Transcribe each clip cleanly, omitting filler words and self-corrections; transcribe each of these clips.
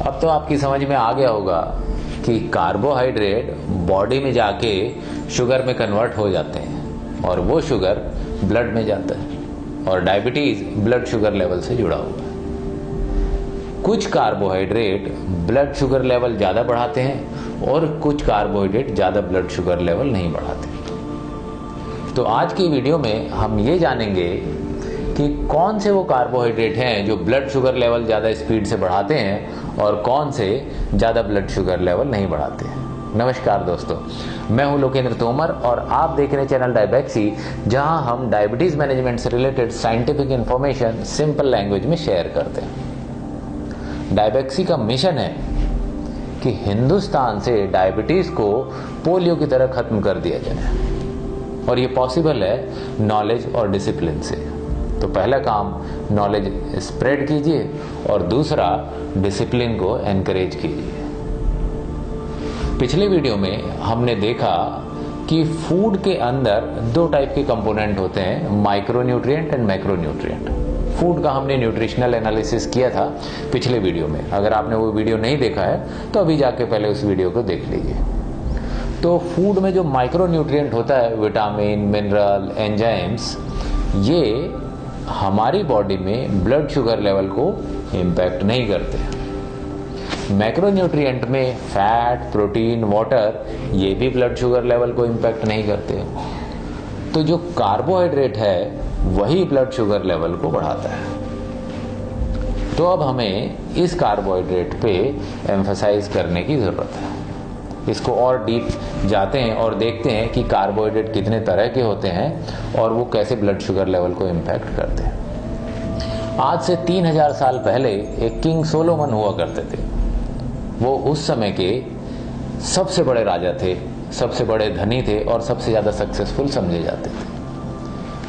अब तो आपकी समझ में आ गया होगा कि कार्बोहाइड्रेट बॉडी में जाके शुगर में कन्वर्ट हो जाते हैं और वो शुगर ब्लड में जाता है और डायबिटीज ब्लड शुगर लेवल से जुड़ा हुआ है। कुछ कार्बोहाइड्रेट ब्लड शुगर लेवल ज्यादा बढ़ाते हैं और कुछ कार्बोहाइड्रेट ज्यादा ब्लड शुगर लेवल नहीं बढ़ाते। तो आज की वीडियो में हम ये जानेंगे कि कौन से वो कार्बोहाइड्रेट हैं जो ब्लड शुगर लेवल ज्यादा स्पीड से बढ़ाते हैं और कौन से ज्यादा ब्लड शुगर लेवल नहीं बढ़ाते हैं। नमस्कार दोस्तों, मैं हूं लोकेंद्र तोमर और आप देख रहे हैं चैनल डायबेक्सी, जहां हम डायबिटीज मैनेजमेंट से related scientific information simple language में शेयर करते हैं। डायबेक्सी का मिशन है कि हिंदुस्तान से डायबिटीज को पोलियो की तरह खत्म कर दिया जाए और ये पॉसिबल है नॉलेज और डिसिप्लिन से। तो पहला काम नॉलेज स्प्रेड कीजिए और दूसरा डिसिप्लिन को एनकरेज कीजिए। पिछले वीडियो में हमने देखा कि फूड के अंदर दो टाइप के कंपोनेंट होते हैं, माइक्रोन्यूट्रिएंट एंड मैक्रोन्यूट्रिएंट। फूड का हमने न्यूट्रिशनल एनालिसिस किया था पिछले वीडियो में। अगर आपने वो वीडियो नहीं देखा है तो अभी जाके पहले उस वीडियो को देख लीजिए। तो फूड में जो माइक्रोन्यूट्रिएंट होता है, विटामिन, मिनरल, एंजाइम्स, ये हमारी बॉडी में ब्लड शुगर लेवल को इम्पैक्ट नहीं करते। मैक्रोन्यूट्रिएंट में फैट, प्रोटीन, वाटर, ये भी ब्लड शुगर लेवल को इम्पैक्ट नहीं करते। तो जो कार्बोहाइड्रेट है वही ब्लड शुगर लेवल को बढ़ाता है। तो अब हमें इस कार्बोहाइड्रेट पे एम्फसाइज करने की जरूरत है। इसको और डीप जाते हैं और देखते हैं कि कार्बोहाइड्रेट कितने तरह के होते हैं और वो कैसे ब्लड शुगर लेवल को इम्पैक्ट करते हैं। आज से 3000 साल पहले एक किंग सोलोमन हुआ करते थे। वो उस समय के सबसे बड़े राजा थे, सबसे बड़े धनी थे और सबसे ज्यादा सक्सेसफुल समझे जाते थे।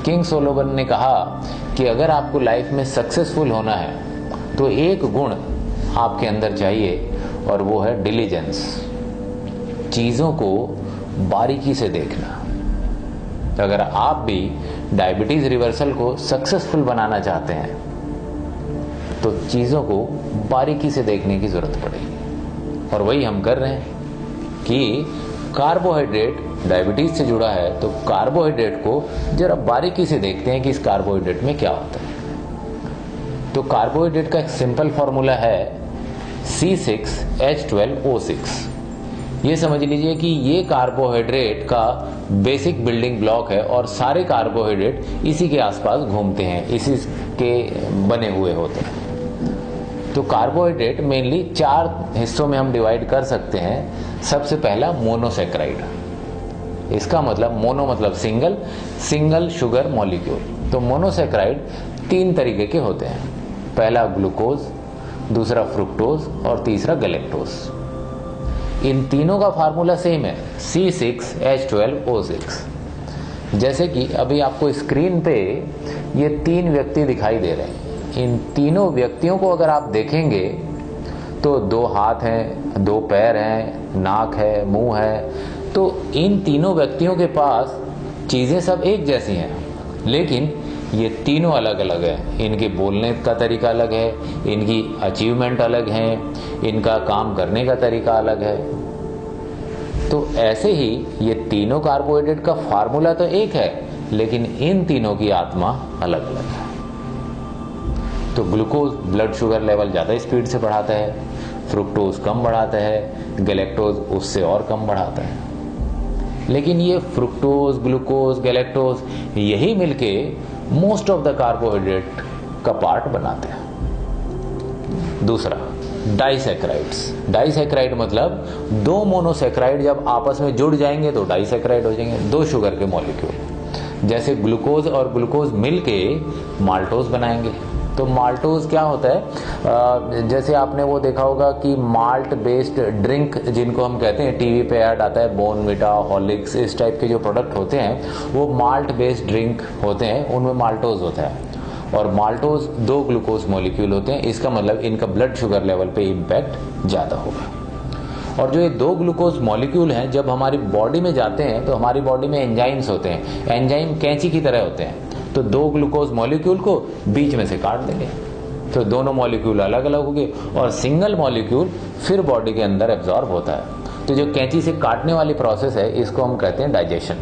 किंग सोलोमन ने कहा कि अगर आपको लाइफ में सक्सेसफुल होना है तो एक गुण आपके अंदर चाहिए और वो है डिलीजेंस, चीजों को बारीकी से देखना। अगर आप भी डायबिटीज रिवर्सल को सक्सेसफुल बनाना चाहते हैं तो चीजों को बारीकी से देखने की जरूरत पड़ेगी और वही हम कर रहे हैं कि कार्बोहाइड्रेट डायबिटीज से जुड़ा है तो कार्बोहाइड्रेट को जरा बारीकी से देखते हैं कि इस कार्बोहाइड्रेट में क्या होता है। तो कार्बोहाइड्रेट का एक सिंपल फॉर्मूला है C6H12O6। ये समझ लीजिए कि ये कार्बोहाइड्रेट का बेसिक बिल्डिंग ब्लॉक है और सारे कार्बोहाइड्रेट इसी के आसपास घूमते हैं, इसी के बने हुए होते हैं। तो कार्बोहाइड्रेट मेनली 4 हिस्सों में हम डिवाइड कर सकते हैं। सबसे पहला मोनोसैकेराइड। इसका मतलब मोनो मतलब सिंगल शुगर मॉलिक्यूल। तो मोनोसैकेराइड 3 तरीके के होते हैं। पहला ग्लूकोज, दूसरा फ्रुक्टोज और तीसरा गैलेक्टोज। इन तीनों का फार्मूला सेम है, C6H12O6। जैसे कि अभी आपको स्क्रीन पे ये 3 व्यक्ति दिखाई दे रहे हैं। इन तीनों व्यक्तियों को अगर आप देखेंगे तो 2 हाथ हैं, 2 पैर हैं, नाक है, मुंह है। तो इन तीनों व्यक्तियों के पास चीजें सब एक जैसी हैं, लेकिन ये तीनों अलग अलग है। इनके बोलने का तरीका अलग है, इनकी अचीवमेंट अलग है, इनका काम करने का तरीका अलग है। तो ऐसे ही ये तीनों कार्बोहाइड्रेट का फार्मूला तो एक है, लेकिन इन तीनों की आत्मा अलग अलग है। तो ग्लूकोज ब्लड शुगर लेवल ज्यादा स्पीड से बढ़ाता है, फ्रुक्टोज कम बढ़ाता है, गैलेक्टोज उससे और कम बढ़ाता है। लेकिन ये फ्रुक्टोज, ग्लूकोज, गैलेक्टोज यही मिलके मोस्ट ऑफ द कार्बोहाइड्रेट का पार्ट बनाते हैं। दूसरा डाइसैकेराइड्स। डाइसैकेराइड मतलब 2 मोनोसैकेराइड जब आपस में जुड़ जाएंगे तो डाइसैकेराइड हो जाएंगे, 2 शुगर के मॉलिक्यूल। जैसे ग्लूकोज और ग्लूकोज मिलके माल्टोज बनाएंगे। तो माल्टोज क्या होता है, जैसे आपने वो देखा होगा कि माल्ट बेस्ड ड्रिंक जिनको हम कहते हैं, टीवी पे ऐड आता है, बोर्नविटा, हॉर्लिक्स, इस टाइप के जो प्रोडक्ट होते हैं वो माल्ट बेस्ड ड्रिंक होते हैं, उनमें माल्टोज होता है। और माल्टोज 2 ग्लूकोज मॉलिक्यूल होते हैं। इसका मतलब इनका ब्लड शुगर लेवल पे इम्पैक्ट ज्यादा होगा। और जो ये 2 ग्लूकोज मॉलिक्यूल हैं जब हमारी बॉडी में जाते हैं तो हमारी बॉडी में एंजाइम्स होते हैं। एंजाइम कैंची की तरह होते हैं। तो 2 ग्लूकोज मॉलिक्यूल को बीच में से काट देंगे तो दोनों मॉलिक्यूल अलग अलग हो गए और सिंगल मॉलिक्यूल फिर बॉडी के अंदर एब्जॉर्ब होता है। तो जो कैंची से काटने वाली प्रोसेस है इसको हम कहते हैं डाइजेशन।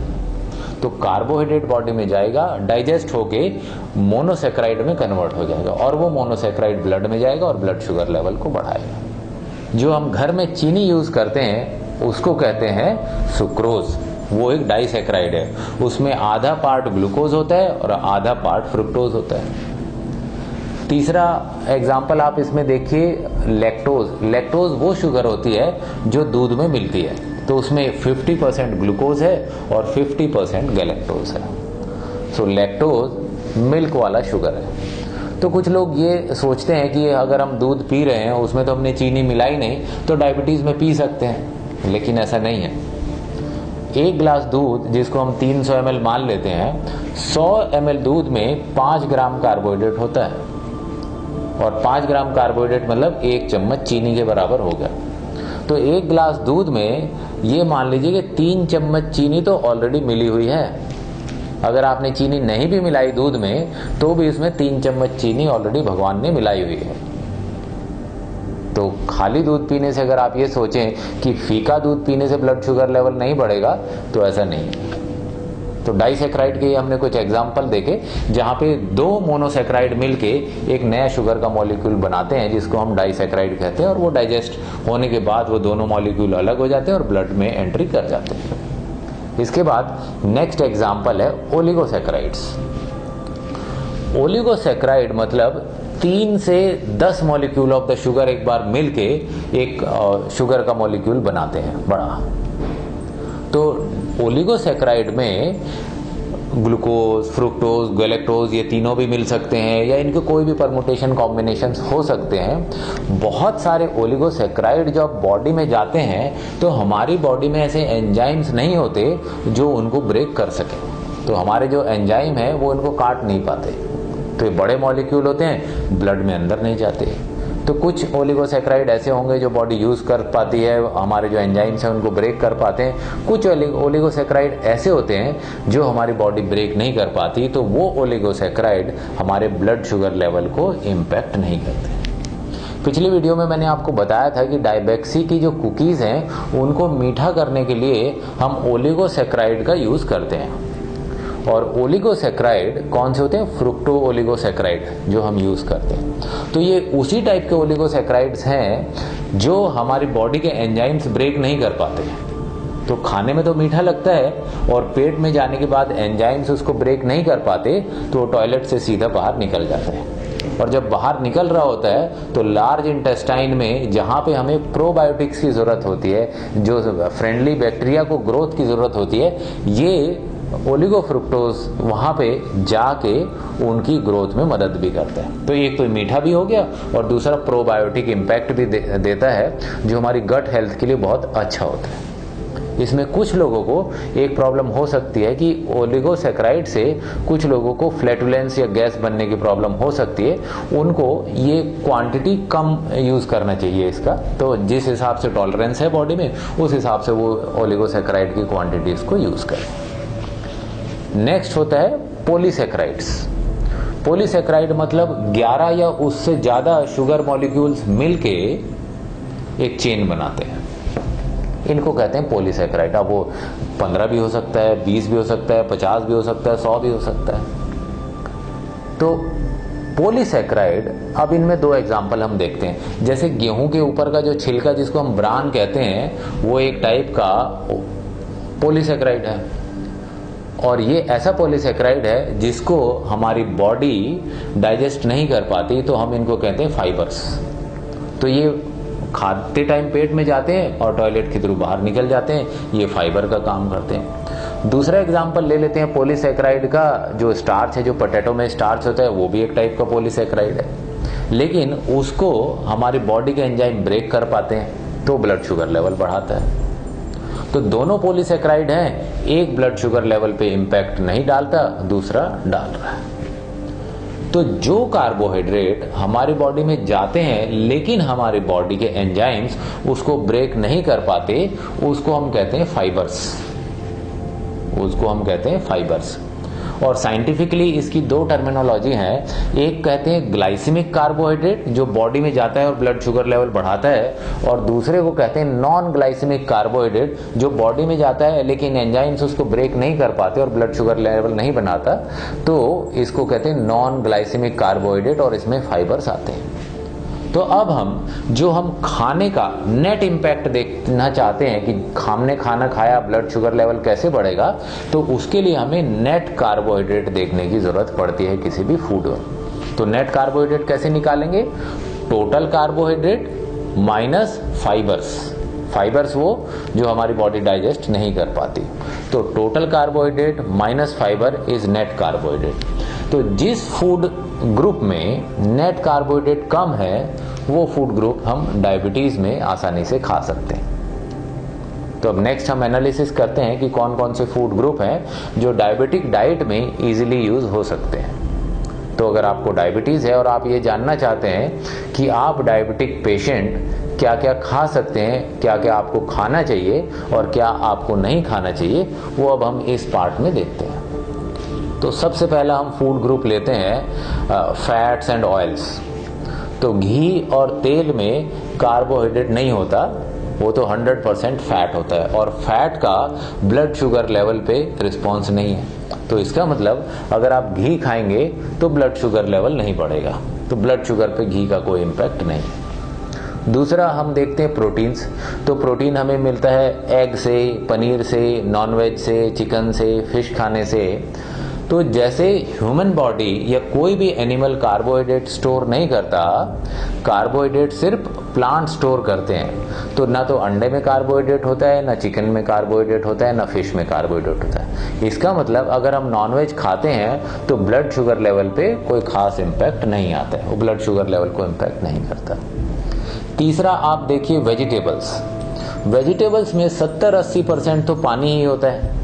तो कार्बोहाइड्रेट बॉडी में जाएगा, डाइजेस्ट होके मोनोसेक्राइड में कन्वर्ट हो जाएगा और वो मोनोसेक्राइड ब्लड में जाएगा और ब्लड शुगर लेवल को बढ़ाएगा। जो हम घर में चीनी यूज करते हैं उसको कहते हैं सुक्रोज। वो एक डाइसेक्राइड है, उसमें आधा पार्ट ग्लूकोज होता है और आधा पार्ट फ्रुक्टोज होता है। तीसरा एग्जाम्पल आप इसमें देखिए लैक्टोज। लैक्टोज वो शुगर होती है जो दूध में मिलती है, तो उसमें 50% ग्लूकोज है और 50% गैलेक्टोज है। सो लैक्टोज मिल्क वाला शुगर है। तो कुछ लोग ये सोचते हैं कि अगर हम दूध पी रहे हैं उसमें तो हमने चीनी मिलाई नहीं तो डायबिटीज में पी सकते हैं, लेकिन ऐसा नहीं है। एक गिलास दूध जिसको हम 300 ml मान लेते हैं, 100 ml दूध में 5 ग्राम कार्बोहाइड्रेट होता है और 5 ग्राम कार्बोहाइड्रेट मतलब 1 चम्मच चीनी के बराबर हो गया। तो एक गिलास दूध में ये मान लीजिए कि 3 चम्मच चीनी तो ऑलरेडी मिली हुई है। अगर आपने चीनी नहीं भी मिलाई दूध में तो भी इसमें 3 चम्मच चीनी ऑलरेडी भगवान ने मिलाई हुई है। तो खाली दूध पीने से अगर आप ये सोचें कि फीका दूध पीने से ब्लड शुगर लेवल नहीं बढ़ेगा तो ऐसा नहीं है। तो डाइसेक्राइड के हमने कुछ एग्जाम्पल देखे जहां पे 2 मोनोसेक्राइड मिलके एक नया शुगर का मॉलिक्यूल बनाते हैं जिसको हम डाइसेक्राइड कहते हैं और वो डाइजेस्ट होने के बाद वो दोनों मॉलिक्यूल अलग हो जाते हैं और ब्लड में एंट्री कर जाते हैं। इसके बाद नेक्स्ट एग्जाम्पल है ओलिगोसेक्राइड्स। ओलिगोसेक्राइड मतलब 3 से 10 मॉलिक्यूल ऑफ द शुगर एक बार मिलके एक शुगर का मॉलिक्यूल बनाते हैं बड़ा। तो ओलिगोसेक्राइड में ग्लूकोज, फ्रुक्टोज, गैलेक्टोज ये तीनों भी मिल सकते हैं या इनके कोई भी परमुटेशन कॉम्बिनेशन हो सकते हैं। बहुत सारे ओलिगोसेक्राइड जब बॉडी में जाते हैं तो हमारी बॉडी में ऐसे एंजाइम्स नहीं होते जो उनको ब्रेक कर सके। तो हमारे जो एंजाइम है वो इनको काट नहीं पाते। तो ये बड़े मॉलिक्यूल होते हैं, ब्लड में अंदर नहीं जाते। तो कुछ ओलिगोसेक्राइड ऐसे होंगे जो बॉडी यूज कर पाती है, हमारे जो एंजाइम्स हैं उनको ब्रेक कर पाते हैं। कुछ ओलिगोसेक्राइड ऐसे होते हैं जो हमारी बॉडी ब्रेक नहीं कर पाती, तो वो ओलिगोसेक्राइड हमारे ब्लड शुगर लेवल को इम्पैक्ट नहीं करते। पिछली वीडियो में मैंने आपको बताया था कि डायबेक्सी की जो कुकीज हैं उनको मीठा करने के लिए हम ओलिगोसेक्राइड का यूज करते हैं। और ओलिगोसेक्राइड कौन से होते हैं? फ्रुक्टो ओलिगोसेक्राइड जो हम यूज करते हैं। तो ये उसी टाइप के ओलिगोसेक्राइड्स हैं जो हमारी बॉडी के एंजाइम्स ब्रेक नहीं कर पाते। तो खाने में तो मीठा लगता है और पेट में जाने के बाद एंजाइम्स उसको ब्रेक नहीं कर पाते तो टॉयलेट से सीधा बाहर निकल जाते हैं। और जब बाहर निकल रहा होता है तो लार्ज इंटेस्टाइन में जहां पे हमें प्रोबायोटिक्स की जरूरत होती है, जो फ्रेंडली बैक्टीरिया को ग्रोथ की जरूरत होती है, ये ओलिगोफ्रुक्टोज वहां पे जाके उनकी ग्रोथ में मदद भी करता है। तो एक तो मीठा भी हो गया और दूसरा प्रोबायोटिक इम्पैक्ट भी देता है जो हमारी गट हेल्थ के लिए बहुत अच्छा होता है। इसमें कुछ लोगों को एक प्रॉब्लम हो सकती है कि ओलिगोसेक्राइड से कुछ लोगों को फ्लैटुलेंस या गैस बनने की प्रॉब्लम हो सकती है। उनको ये क्वांटिटी कम यूज करना चाहिए इसका। तो जिस हिसाब से टॉलरेंस है बॉडी में उस हिसाब से वो ओलिगोसेक्राइड की क्वांटिटीज को यूज करें। नेक्स्ट होता है पॉलीसेक्राइड्स। पॉलीसेक्राइड मतलब 11 या उससे ज्यादा शुगर मॉलिक्यूल्स मिलके एक चेन बनाते हैं, इनको कहते हैं पॉलीसेक्राइड। अब वो 15 भी हो सकता है, 20 भी हो सकता है, 50 भी हो सकता है, 100 भी हो सकता है। तो पॉलीसेक्राइड, अब इनमें 2 एग्जाम्पल हम देखते हैं। जैसे गेहूं के ऊपर का जो छिलका जिसको हम ब्रान कहते हैं वो एक टाइप का पॉलीसेक्राइड है और ये ऐसा पॉलीसेक्राइड है जिसको हमारी बॉडी डाइजेस्ट नहीं कर पाती, तो हम इनको कहते हैं फाइबर्स। तो ये खाते टाइम पेट में जाते हैं और टॉयलेट के थ्रू बाहर निकल जाते हैं, ये फाइबर का काम करते हैं। दूसरा एग्जांपल ले लेते हैं पॉलीसेक्राइड का। जो स्टार्च है, जो पोटैटो में स्टार्च होता है, वो भी एक टाइप का पॉलीसेक्राइड है, लेकिन उसको हमारी बॉडी के एंजाइम ब्रेक कर पाते हैं तो ब्लड शुगर लेवल बढ़ाता है। तो दोनों पॉलीसेक्राइड हैं, एक ब्लड शुगर लेवल पे इंपैक्ट नहीं डालता, दूसरा डाल रहा है। तो जो कार्बोहाइड्रेट हमारी बॉडी में जाते हैं लेकिन हमारी बॉडी के एंजाइम्स उसको ब्रेक नहीं कर पाते, उसको हम कहते हैं फाइबर्स। उसको हम कहते हैं फाइबर्स। और साइंटिफिकली इसकी दो टर्मिनोलॉजी हैं। एक कहते हैं ग्लाइसेमिक कार्बोहाइड्रेट जो बॉडी में जाता है और ब्लड शुगर लेवल बढ़ाता है, और दूसरे को कहते हैं नॉन ग्लाइसेमिक कार्बोहाइड्रेट जो बॉडी में जाता है लेकिन एंजाइम्स उसको ब्रेक नहीं कर पाते और ब्लड शुगर लेवल नहीं बनाता, तो इसको कहते हैं नॉन ग्लाइसेमिक कार्बोहाइड्रेट और इसमें फाइबर्स आते हैं। तो अब हम खाने का नेट इम्पैक्ट देखना चाहते हैं कि हमने खाना खाया ब्लड शुगर लेवल कैसे बढ़ेगा, तो उसके लिए हमें नेट कार्बोहाइड्रेट देखने की जरूरत पड़ती है किसी भी फूड में। तो नेट कार्बोहाइड्रेट कैसे निकालेंगे? टोटल कार्बोहाइड्रेट माइनस फाइबर्स वो जो हमारी बॉडी डाइजेस्ट नहीं कर पाती। तो total carbohydrate minus fibre is net carbohydrate. तो जिस फूड ग्रुप में नेट कार्बोहाइड्रेट कम है वो फूड ग्रुप हम डायबिटीज में आसानी से खा सकते हैं। तो अब नेक्स्ट हम एनालिसिस करते हैं कि कौन कौन से फूड ग्रुप हैं जो डायबिटिक डाइट में इजीली यूज हो सकते हैं। तो अगर आपको डायबिटीज है और आप ये जानना चाहते हैं कि आप डायबिटिक पेशेंट क्या क्या खा सकते हैं, क्या क्या आपको खाना चाहिए और क्या आपको नहीं खाना चाहिए, वो अब हम इस पार्ट में देखते हैं। तो सबसे पहला हम फूड ग्रुप लेते हैं फैट्स एंड ऑयल्स। तो घी और तेल में कार्बोहाइड्रेट नहीं होता, वो तो 100% फैट होता है और फैट का ब्लड शुगर लेवल पे रिस्पॉन्स नहीं है। तो इसका मतलब अगर आप घी खाएंगे तो ब्लड शुगर लेवल नहीं बढ़ेगा, तो ब्लड शुगर पे घी का कोई इम्पैक्ट नहीं। दूसरा हम देखते हैं प्रोटीन्स। तो प्रोटीन हमें मिलता है एग से, पनीर से, नॉनवेज से, चिकन से, फिश खाने से। तो जैसे ह्यूमन बॉडी या कोई भी एनिमल कार्बोहाइड्रेट स्टोर नहीं करता, कार्बोहाइड्रेट सिर्फ प्लांट स्टोर करते हैं। तो ना तो अंडे में कार्बोहाइड्रेट होता है, ना चिकन में कार्बोहाइड्रेट होता है, ना फिश में कार्बोहाइड्रेट होता है। इसका मतलब अगर हम नॉनवेज खाते हैं तो ब्लड शुगर लेवल पे कोई खास इम्पैक्ट नहीं आता है, वो ब्लड शुगर लेवल को इम्पैक्ट नहीं करता। तीसरा आप देखिए वेजिटेबल्स में 70-80% तो पानी ही होता है।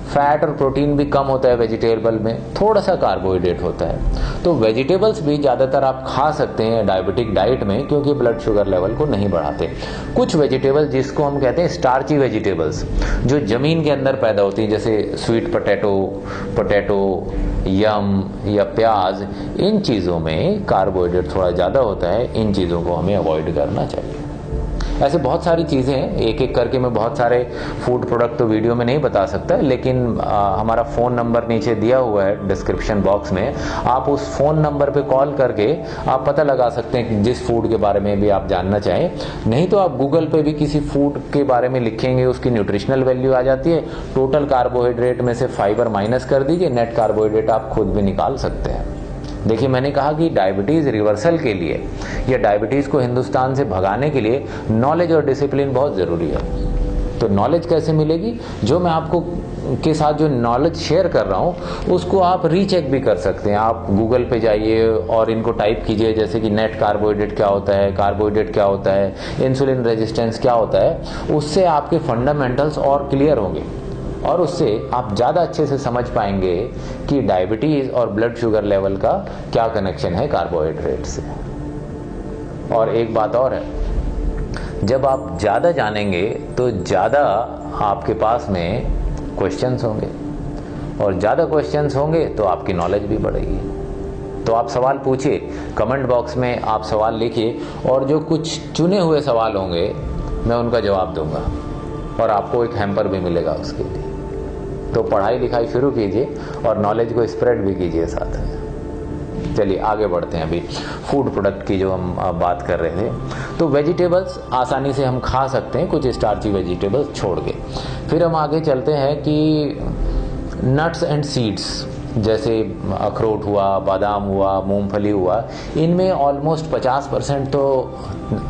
फैट और प्रोटीन भी कम होता है वेजिटेबल में, थोड़ा सा कार्बोहाइड्रेट होता है। तो वेजिटेबल्स भी ज़्यादातर आप खा सकते हैं डायबिटिक डाइट में, क्योंकि ब्लड शुगर लेवल को नहीं बढ़ाते। कुछ वेजिटेबल्स जिसको हम कहते हैं स्टार्ची वेजिटेबल्स, जो जमीन के अंदर पैदा होती हैं, जैसे स्वीट पोटैटो, यम या प्याज, इन चीज़ों में कार्बोहाइड्रेट थोड़ा ज़्यादा होता है। इन चीज़ों को हमें अवॉइड करना चाहिए। ऐसे बहुत सारी चीज़ें हैं, एक एक करके मैं बहुत सारे फूड प्रोडक्ट तो वीडियो में नहीं बता सकता, लेकिन हमारा फ़ोन नंबर नीचे दिया हुआ है डिस्क्रिप्शन बॉक्स में। आप उस फ़ोन नंबर पे कॉल करके आप पता लगा सकते हैं कि जिस फूड के बारे में भी आप जानना चाहें। नहीं तो आप गूगल पे भी किसी फूड के बारे में लिखेंगे, उसकी न्यूट्रिशनल वैल्यू आ जाती है। टोटल कार्बोहाइड्रेट में से फाइबर माइनस कर दीजिए, नेट कार्बोहाइड्रेट आप खुद भी निकाल सकते हैं। देखिए, मैंने कहा कि डायबिटीज रिवर्सल के लिए या डायबिटीज को हिंदुस्तान से भगाने के लिए नॉलेज और डिसिप्लिन बहुत जरूरी है। तो नॉलेज कैसे मिलेगी? जो मैं आपको के साथ जो नॉलेज शेयर कर रहा हूं उसको आप रीचेक भी कर सकते हैं। आप गूगल पे जाइए और इनको टाइप कीजिए, जैसे कि नेट कार्बोहाइड्रेट क्या होता है, कार्बोहाइड्रेट क्या होता है, इंसुलिन रेजिस्टेंस क्या होता है। उससे आपके फंडामेंटल्स और क्लियर होंगे और उससे आप ज़्यादा अच्छे से समझ पाएंगे कि डायबिटीज़ और ब्लड शुगर लेवल का क्या कनेक्शन है कार्बोहाइड्रेट से। और एक बात और है, जब आप ज़्यादा जानेंगे तो ज़्यादा आपके पास में क्वेश्चंस होंगे, और ज़्यादा क्वेश्चंस होंगे तो आपकी नॉलेज भी बढ़ेगी। तो आप सवाल पूछिए, कमेंट बॉक्स में आप सवाल लिखिए, और जो कुछ चुने हुए सवाल होंगे मैं उनका जवाब दूंगा और आपको एक हैम्पर भी मिलेगा उसके लिए। तो पढ़ाई लिखाई शुरू कीजिए और नॉलेज को स्प्रेड भी कीजिए साथ में। चलिए आगे बढ़ते हैं। अभी फूड प्रोडक्ट की जो हम बात कर रहे थे, तो वेजिटेबल्स आसानी से हम खा सकते हैं, कुछ स्टार्ची वेजिटेबल्स छोड़ के। फिर हम आगे चलते हैं कि नट्स एंड सीड्स, जैसे अखरोट हुआ, बादाम हुआ, मूंगफली हुआ, इनमें ऑलमोस्ट 50% तो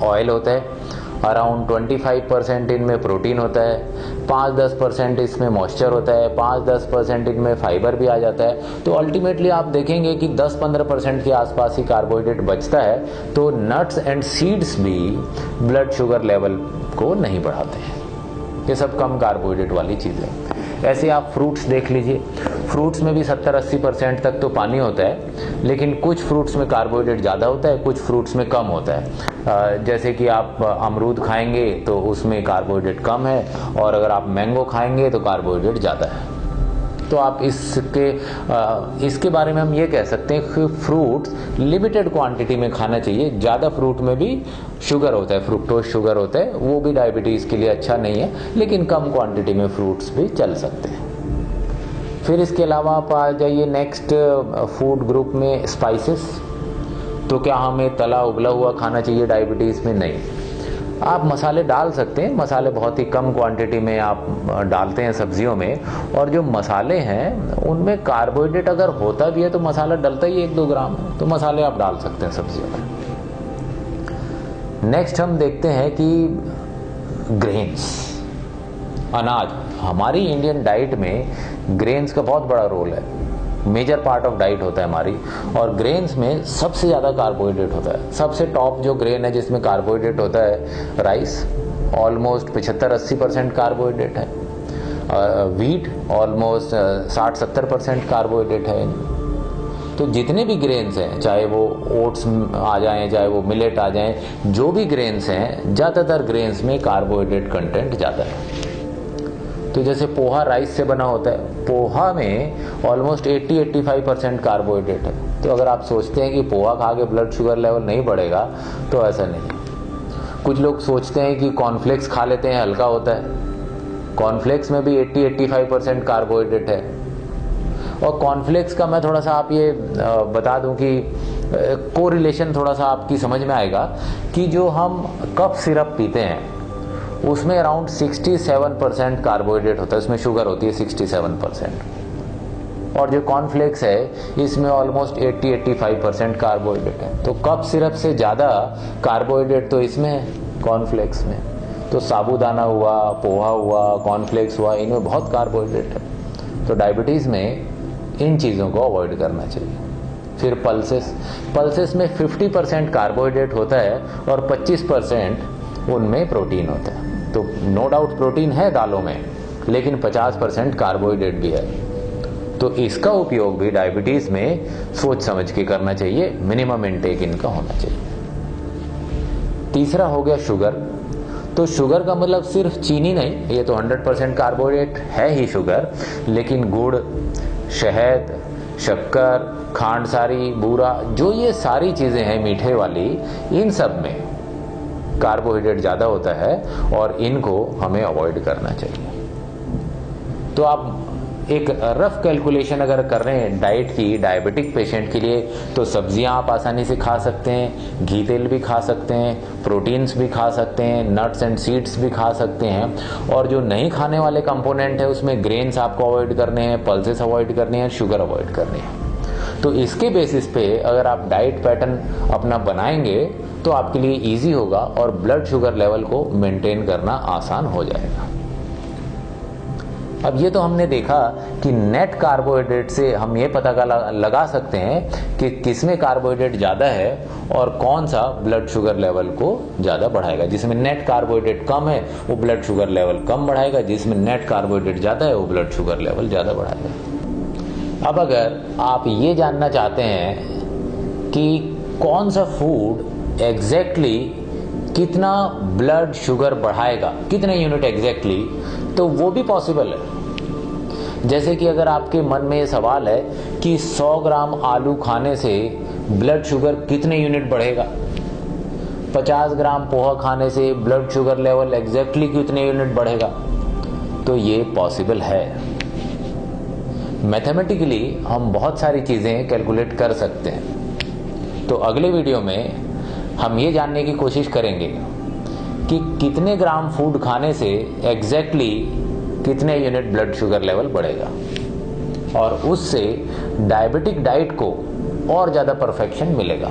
ऑयल होता है, अराउंड 25% इनमें प्रोटीन होता है, 5-10% इसमें मॉइस्चर होता है, 5-10% इनमें फाइबर भी आ जाता है। तो अल्टीमेटली आप देखेंगे कि 10-15% के आसपास ही कार्बोहाइड्रेट बचता है। तो नट्स एंड सीड्स भी ब्लड शुगर लेवल को नहीं बढ़ाते हैं। ये सब कम कार्बोहाइड्रेट वाली चीज़ें। ऐसे आप फ्रूट्स देख लीजिए, फ्रूट्स में भी 70-80% तक तो पानी होता है, लेकिन कुछ फ्रूट्स में कार्बोहाइड्रेट ज़्यादा होता है, कुछ फ्रूट्स में कम होता है। जैसे कि आप अमरूद खाएंगे तो उसमें कार्बोहाइड्रेट कम है, और अगर आप मैंगो खाएंगे तो कार्बोहाइड्रेट ज़्यादा है। तो आप इसके बारे में हम ये कह सकते हैं कि फ्रूट्स लिमिटेड क्वांटिटी में खाना चाहिए। ज़्यादा फ्रूट में भी शुगर होता है, फ्रुक्टोज शुगर होता है, वो भी डायबिटीज़ के लिए अच्छा नहीं है, लेकिन कम क्वांटिटी में फ्रूट्स भी चल सकते हैं। फिर इसके अलावा आप आ जाइए नेक्स्ट फूड ग्रुप में स्पाइसेस। तो क्या हमें तला उबला हुआ खाना चाहिए डायबिटीज़ में? नहीं। आप मसाले डाल सकते हैं, मसाले बहुत ही कम क्वांटिटी में आप डालते हैं सब्जियों में, और जो मसाले हैं उनमें कार्बोहाइड्रेट अगर होता भी है तो मसाला डलता ही 1-2 ग्राम है, तो मसाले आप डाल सकते हैं सब्जियों में। नेक्स्ट हम देखते हैं कि ग्रेन्स, अनाज। हमारी इंडियन डाइट में ग्रेन्स का बहुत बड़ा रोल है, मेजर पार्ट ऑफ डाइट होता है हमारी, और ग्रेन्स में सबसे ज़्यादा कार्बोहाइड्रेट होता है। सबसे टॉप जो ग्रेन है जिसमें कार्बोहाइड्रेट होता है राइस, ऑलमोस्ट 75-80% कार्बोहाइड्रेट है। व्हीट ऑलमोस्ट 60-70% कार्बोहाइड्रेट है। तो जितने भी ग्रेन्स हैं, चाहे वो ओट्स आ जाएं, चाहे वो मिलेट आ जाएं, जो भी ग्रेन्स हैं, ज़्यादातर ग्रेन्स में कार्बोहाइड्रेट कंटेंट ज़्यादा है। तो जैसे पोहा राइस से बना होता है, पोहा में ऑलमोस्ट 80-85% कार्बोहाइड्रेट है। तो अगर आप सोचते हैं कि पोहा खा के ब्लड शुगर लेवल नहीं बढ़ेगा, तो ऐसा नहीं। कुछ लोग सोचते हैं कि कॉर्नफ्लेक्स खा लेते हैं, हल्का होता है। कॉर्नफ्लेक्स में भी 80-85% कार्बोहाइड्रेट है। और कॉर्नफ्लेक्स का मैं थोड़ा सा आप ये बता दूं कि कोरिलेशन थोड़ा सा आपकी समझ में आएगा कि जो हम कफ सिरप पीते हैं उसमें अराउंड 67% कार्बोहाइड्रेट होता है, उसमें शुगर होती है 67%। और जो कॉर्नफ्लेक्स है इसमें ऑलमोस्ट 80-85% कार्बोहाइड्रेट है। तो कप सिरप से ज़्यादा कार्बोहाइड्रेट तो इसमें है, कॉर्नफ्लेक्स में। तो साबूदाना हुआ, पोहा हुआ, कॉर्नफ्लेक्स हुआ, इनमें बहुत कार्बोहाइड्रेट है। तो डायबिटीज़ में इन चीज़ों को अवॉइड करना चाहिए। फिर पल्सेस में 50% कार्बोहाइड्रेट होता है और 25% उनमें प्रोटीन होता है। तो नो डाउट प्रोटीन है दालों में, लेकिन 50% कार्बोहाइड्रेट भी है। तो इसका उपयोग भी डायबिटीज़ में सोच समझ के करना चाहिए, मिनिमम इनटेक इनका होना चाहिए। तीसरा हो गया शुगर। तो शुगर का मतलब सिर्फ चीनी नहीं, ये तो 100% कार्बोहाइड्रेट है ही शुगर, लेकिन गुड़, शहद, शक्कर, खांड सारी, बूरा, जो ये सारी चीज़ें हैं मीठे वाली, इन सब में कार्बोहाइड्रेट ज़्यादा होता है और इनको हमें अवॉइड करना चाहिए। तो आप एक रफ कैलकुलेशन अगर कर रहे हैं डाइट की डायबिटिक पेशेंट के लिए, तो सब्जियां आप आसानी से खा सकते हैं, घी तेल भी खा सकते हैं, प्रोटीन्स भी खा सकते हैं, नट्स एंड सीड्स भी खा सकते हैं। और जो नहीं खाने वाले कंपोनेंट है उसमें ग्रेन्स आपको अवॉइड करने हैं, पल्सेस अवॉइड करने हैं, शुगर अवॉइड करनी है। तो इसके बेसिस पे अगर आप डाइट पैटर्न अपना बनाएंगे तो आपके लिए इजी होगा और ब्लड शुगर लेवल को मेंटेन करना आसान हो जाएगा। अब ये तो हमने देखा कि नेट कार्बोहाइड्रेट से हम ये पता लगा सकते हैं कि किसमें कार्बोहाइड्रेट ज़्यादा है और कौन सा ब्लड शुगर लेवल को ज़्यादा बढ़ाएगा। जिसमें नेट कार्बोहाइड्रेट कम है वो ब्लड शुगर लेवल कम बढ़ाएगा, जिसमें नेट कार्बोहाइड्रेट ज़्यादा है वो ब्लड शुगर लेवल ज़्यादा बढ़ाएगा। अब अगर आप ये जानना चाहते हैं कि कौन सा फूड एग्जैक्टली कितना ब्लड शुगर बढ़ाएगा, कितने यूनिट एग्जैक्टली, तो वो भी पॉसिबल है। जैसे कि अगर आपके मन में ये सवाल है कि 100 ग्राम आलू खाने से ब्लड शुगर कितने यूनिट बढ़ेगा, 50 ग्राम पोहा खाने से ब्लड शुगर लेवल एग्जैक्टली कितने यूनिट बढ़ेगा, तो ये पॉसिबल है। मैथमेटिकली हम बहुत सारी चीज़ें कैलकुलेट कर सकते हैं। तो अगले वीडियो में हम ये जानने की कोशिश करेंगे कि कितने ग्राम फूड खाने से एग्जैक्टली कितने यूनिट ब्लड शुगर लेवल बढ़ेगा, और उससे डायबिटिक डाइट को और ज़्यादा परफेक्शन मिलेगा।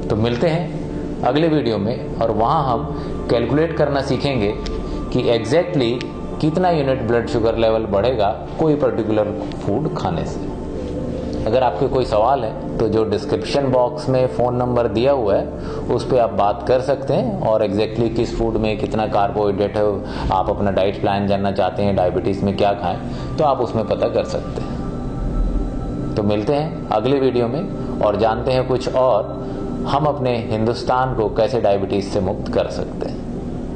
तो मिलते हैं अगले वीडियो में, और वहाँ हम कैलकुलेट करना सीखेंगे कि एग्जैक्टली कितना यूनिट ब्लड शुगर लेवल बढ़ेगा कोई पर्टिकुलर फूड खाने से। अगर आपके कोई सवाल है तो जो डिस्क्रिप्शन बॉक्स में फ़ोन नंबर दिया हुआ है उस पर आप बात कर सकते हैं, और एग्जैक्टली किस फूड में कितना कार्बोहाइड्रेट है, आप अपना डाइट प्लान जानना चाहते हैं, डायबिटीज़ में क्या खाएं, तो आप उसमें पता कर सकते हैं। तो मिलते हैं अगले वीडियो में और जानते हैं कुछ और हम अपने हिंदुस्तान को कैसे डायबिटीज़ से मुक्त कर सकते हैं।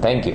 Thank you.